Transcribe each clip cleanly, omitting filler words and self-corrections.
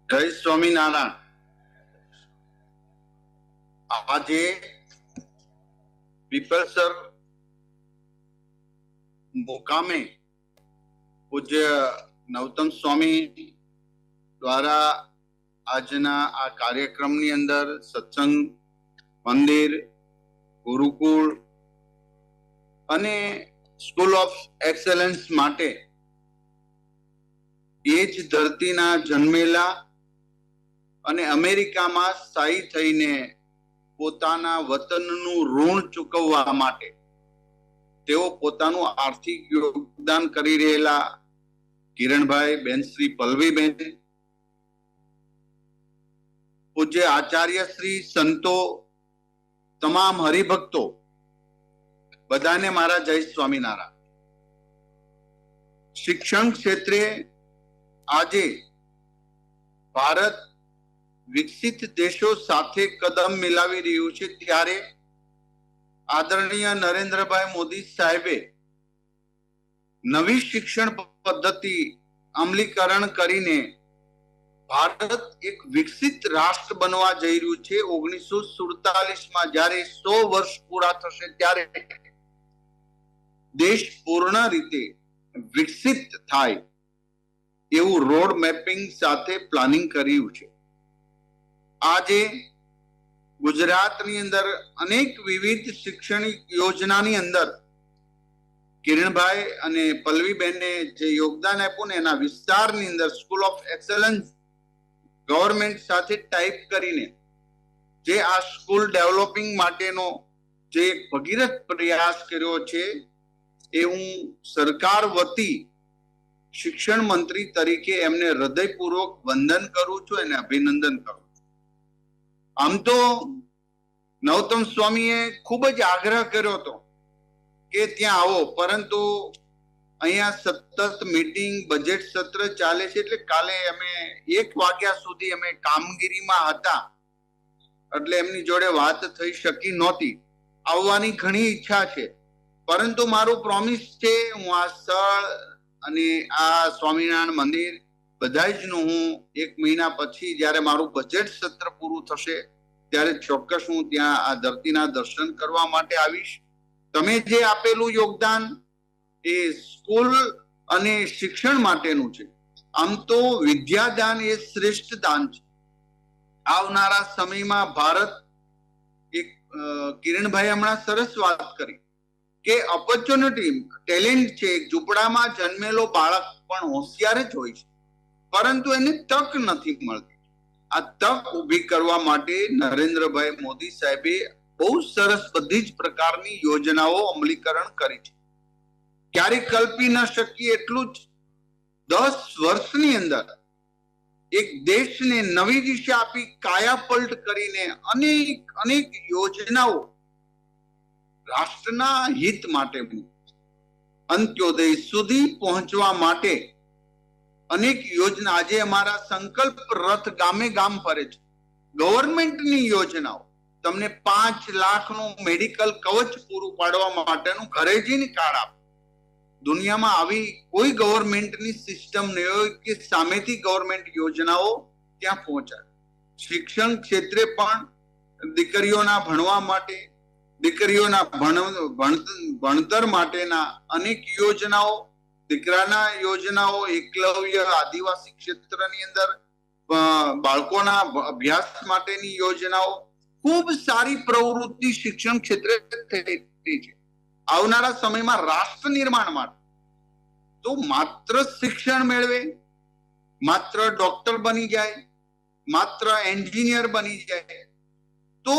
જય સ્વામિનારાયણ। આજે પીપલસર મુકામે પૂજ્ય નવતમ સ્વામી દ્વારા આજના આ કાર્યક્રમની અંદર સત્સંગ મંદિર, ગુરુકુળ અને સ્કૂલ ઓફ એક્સેલન્સ માટે એ જ ધરતીના જન્મેલા અને અમેરિકામાં સ્થાયી થઈને પોતાના વતનનું ઋણ ચૂકવવા માટે તેઓ પોતાનું આર્થિક યોગદાન કરી રહેલા કિરણભાઈ, બેન શ્રી પલ્લવીબેન, પૂજ્ય આચાર્ય શ્રી, સંતો, તમામ હરિભક્તો બધાને મારા જય સ્વામિનારાયણ। શિક્ષણ ક્ષેત્રે આજે ભારત વિકસિત દેશો સાથે કદમ મિલાવી રહ્યું છે, ત્યારે આદરણીય નરેન્દ્રભાઈ મોદી સાહેબે નવી શિક્ષણ પદ્ધતિ અમલીકરણ કરીને ભારત એક વિકસિત રાષ્ટ્ર બનવા જઈ રહ્યું છે। 1947માં જ્યારે 100 વર્ષ પૂરા થશે ત્યારે દેશ પૂર્ણ રીતે વિકસિત થાય એવું રોડ મેપિંગ સાથે પ્લાનિંગ કર્યું છે। આજે ગુજરાતની અંદર અનેક વિવિધ શૈક્ષણિક યોજનાની અંદર કિરણભાઈ અને પલ્લવીબેને જે યોગદાન આપ્યું ને એના વિસ્તારની અંદર સ્કૂલ ઓફ એક્સેલન્સ ગવર્મેન્ટ સાથે ટાઈપ કરીને જે આ સ્કૂલ ડેવલપિંગ માટેનો જે ભગીરથ પ્રયાસ કર્યો છે એ હું સરકાર વતી શિક્ષણ મંત્રી તરીકે એમને હૃદયપૂર્વક વંદન કરું છું અને અભિનંદન કરું છું। આમ તો નવતમ સ્વામીએ ખૂબ જ આગ્રહ કર્યો હતો કે ત્યાં આવો, પરંતુ અહીંયા સતત મીટિંગ, બજેટ સત્ર ચાલે છે એટલે કાલે અમે 1 વાગ્યા સુધી અમે કામગીરીમાં હતા એટલે એમની જોડે વાત થઈ શકી નહોતી। આવવાની ઘણી ઈચ્છા છે, પરંતુ મારું પ્રોમિસ છે હું આ સ્થળ અને આ સ્વામિનારાયણ મંદિર બધા જ નું હું 1 મહિના પછી જ્યારે મારું બજેટ સત્ર પૂરું થશે ત્યારે ચોક્કસ હું ત્યાં આ ધરતીના દર્શન કરવા માટે આવીશ। તમે જે આપેલું યોગદાન એ સ્કૂલ અને શિક્ષણ માટેનું છે। આમ તો વિદ્યાદાન એ શ્રેષ્ઠ દાન છે। આવનારા સમયમાં ભારત એક કિરણભાઈ હમણાં સરસ વાત કરી કે ઓપોર્ચ્યુનિટી, ટેલેન્ટ છે, ઝૂંપડામાં જન્મેલો બાળક પણ હોશિયાર જ હોય છે, પરંતુ એને તક નથી મળતી। આ તક ઊભી કરવા માટે નરેન્દ્રભાઈ મોદી સાહેબે બહુ સરસ બધી જ પ્રકારની યોજનાઓ અમલીકરણ કરી છે। ક્યારે કલ્પી ન શકીએ એટલું જ 10 વર્ષની અંદર એક દેશને નવી દિશા આપી, કાયાપલટ કરીને અનેક યોજનાઓ રાષ્ટ્રના હિત માટે, અંત્યોદય સુધી પહોંચવા માટે અનેક યોજના આજે અમારા સંકલ્પ રથ ગામે ગામ ફરે છે। ગવર્મેન્ટની યોજનાઓ, તમને 5 લાખનું મેડિકલ કવચ પૂરું પાડવા માટેનું ઘરે જઈને કાર્ડ આપે। દુનિયામાં આવી કોઈ ગવર્મેન્ટની સિસ્ટમ નહીં હોય કે સામેથી ગવર્મેન્ટ યોજનાઓ ત્યાં પહોંચાડે। શિક્ષણ ક્ષેત્રે પણ દીકરીઓના ભણવા માટે, દીકરીઓના ભણતર માટેના અનેક યોજનાઓ, દીકરાના યોજનાઓ, એકલવ્ય આદિવાસી ક્ષેત્રની અંદર બાળકોના અભ્યાસ માટેની યોજનાઓ, ખૂબ સારી પ્રવૃત્તિ શિક્ષણ ક્ષેત્રે થઈ છે। આવનારા સમયમાં રાષ્ટ્ર નિર્માણ માટે તો માત્ર શિક્ષણ મેળવે, માત્ર ડોક્ટર બની જાય, માત્ર એન્જિનિયર બની જાય તો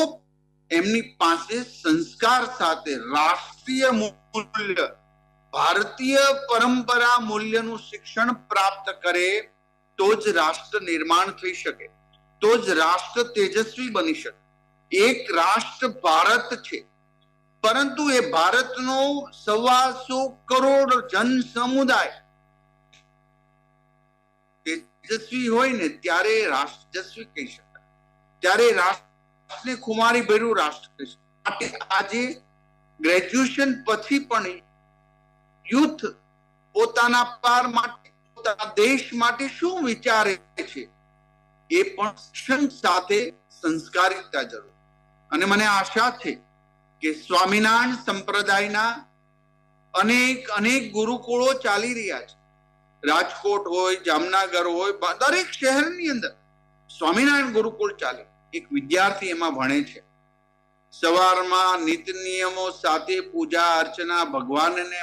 એમની પાસે સંસ્કાર સાથે રાષ્ટ્રીય મૂલ્ય, ભારતીય પરંપરા મૂલ્યનું શિક્ષણ પ્રાપ્ત કરે તો જ રાષ્ટ્ર નિર્માણ થઈ શકે, તો જ રાષ્ટ્ર તેજસ્વી બની શકે। એક રાષ્ટ્ર ભારત છે, પરંતુ એ ભારતનો 125 કરોડ જન સમુદાય તેજસ્વી હોય ને ત્યારે રાષ્ટ્ર તેજસ્વી કહી શકાય, ત્યારે રાષ્ટ્રને ખુમારી ભર્યું રાષ્ટ્ર કહી શકાય। આજે ગ્રેજ્યુએશન પછી પણ યુથ પોતાના પાર માટે, પોતાના દેશ માટે શું વિચારે છે એ પણ શિક્ષણ સાથે સંસ્કારિકતા જરૂર. અને મને આશા છે કે સ્વામિનારાયણ સંપ્રદાયના અનેક ગુરુકુળો ચાલી રહ્યા છે. રાજકોટ હોય, જામનગર હોય, દરેક શહેરની અંદર સ્વામિનારાયણ ગુરુકુળ ચાલે. એક વિદ્યાર્થી એમાં ભણે છે. સવારમાં નિત્ય નિયમો સાથે પૂજા અર્ચના, ભગવાનને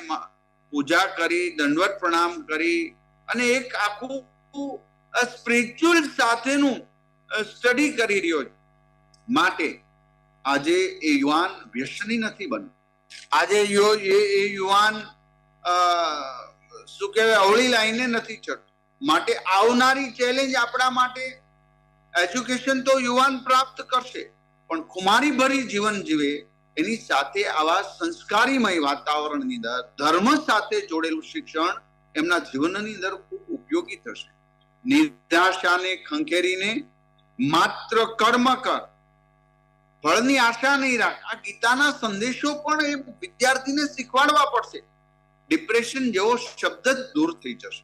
પૂજા કરી, દંડવત પ્રણામ કરી અને એક આખું સ્પિરિચ્યુઅલ સાથેનું સ્ટડી કરી રહ્યો છે. માટે આજે એ યુવાન વ્યસની નથી બન્યો. આજે એ યુવાન શું કહેવાય, અવળી લાઈને નથી ચડતો. માટે આવનારી ચેલેન્જ આપણા માટે, એજ્યુકેશન તો યુવાન પ્રાપ્ત કરશે, પણ ખુમારી ભરી જીવન જીવે એની સાથે આવા સંસ્કારીમય વાતાવરણની અંદર ધર્મ સાથે જોડેલું શિક્ષણ એમના જીવનની અંદર ખૂબ ઉપયોગી થશે. નિરાશાને ખંખેરીને માત્ર કર્મ કર, ફળની આશા નહીં રાખ. આ ગીતાના સંદેશો પણ એ વિદ્યાર્થીને શીખવાડવા પડશે. ડિપ્રેશન જેવો શબ્દ જ દૂર થઈ જશે.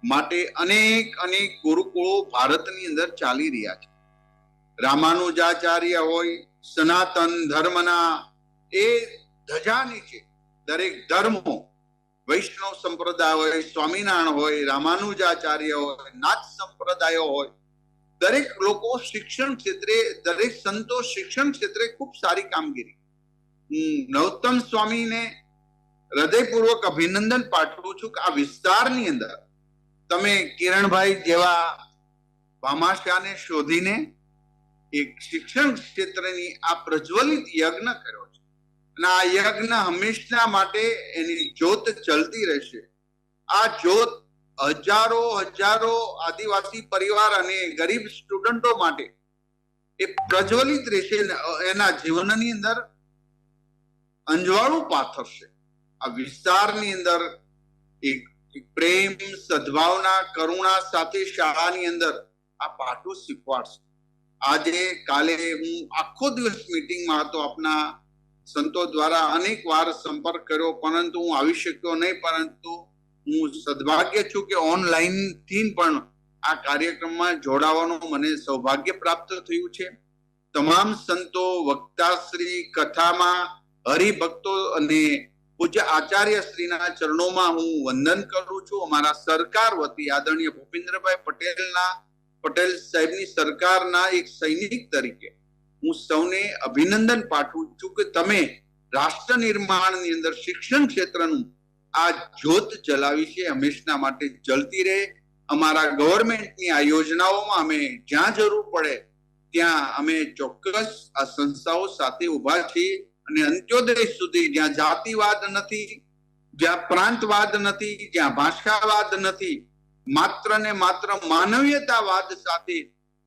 માટે અનેક ગુરુકુળો ભારતની અંદર ચાલી રહ્યા છે. રામાનુજાચાર્ય હોય, સનાતન ધર્મના એ ધજા નીચે દરેક ધર્મો, વૈષ્ણવ સંપ્રદાય હોય, સ્વામિનારાયણ હોય, રામાનુજાચાર્ય હોય, નાથ સંપ્રદાયો હોય, દરેક લોકો શિક્ષણ ક્ષેત્રે, દરેક સંતો શિક્ષણ ક્ષેત્રે ખૂબ સારી કામગીરી. નરોત્તમ સ્વામીને હૃદયપૂર્વક અભિનંદન પાઠવું છું કે આ વિસ્તારની અંદર તમે કિરણભાઈ જેવા ભામાશાને શોધીને એક શિક્ષણ ક્ષેત્રની આ પ્રજ્વલિત યજ્ઞ કર્યો છે. અને આ યજ્ઞ હંમેશા માટે એની જ્યોત ચલતી રહેશે. આ જ્યોત હજારો આદિવાસી પરિવાર અને ગરીબ સ્ટુડન્ટો માટે એ પ્રજ્વલિત રહેશે. એના જીવનની અંદર અંજવાળું પાથરશે. આ વિસ્તારની અંદર એક પ્રેમ, સદભાવના, કરુણા સાથે શાળાની અંદર આ પાઠો શીખવાડશે. આજે કાલે હું આખો દિવસ મીટિંગમાં હતો. આપના સંતો દ્વારા અનેક વાર સંપર્ક કર્યો, પરંતુ હું આવી શક્યો નહીં. પરંતુ હું સદભાગ્ય છું કે ઓનલાઈન થી પણ આ કાર્યક્રમમાં જોડાવાનું મને સૌભાગ્ય પ્રાપ્ત થયું છે. તમામ સંતો, વક્તાશ્રી, કથામાં હરિભક્તો અને પૂજ્ય આચાર્ય શ્રીના ચરણોમાં હું વંદન કરું છું. અમારા સરકાર વતી આદરણીય ભૂપેન્દ્રભાઈ પટેલ સાહેબની સરકારના એક સૈનિક તરીકે હું સૌને અભિનંદન પાઠવું છું કે તમે રાષ્ટ્ર નિર્માણની અંદર શિક્ષણ ક્ષેત્રનું આ જ્યોત જલાવી છે, હંમેશા માટે જલતી રહે. અમારા ગવર્મેન્ટની આ યોજનાઓમાં અમે જ્યાં જરૂર પડે ત્યાં અમે ચોક્કસ આ સંસ્થાઓ સાથે ઉભા છીએ. અને અંત્યોદય સુધી, જ્યાં જાતિવાદ નથી, જ્યાં પ્રાંતવાદ નથી, જ્યાં ભાષાવાદ નથી, માત્ર ને માત્ર માનવીયતાવાદ સાથે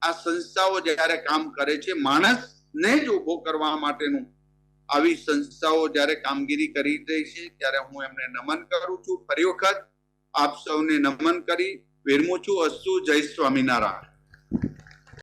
આ સંસ્થાઓ જ્યારે કામ કરે છે, માણસને જ ઉભો કરવા માટેનું આવી સંસ્થાઓ જ્યારે કામગીરી કરી રહી છે, ત્યારે હું એમને નમન કરું છું. ફરી વખત આપ સૌને નમન કરી વિરમું છું. અસ્તુ. જય સ્વામિનારાયણ.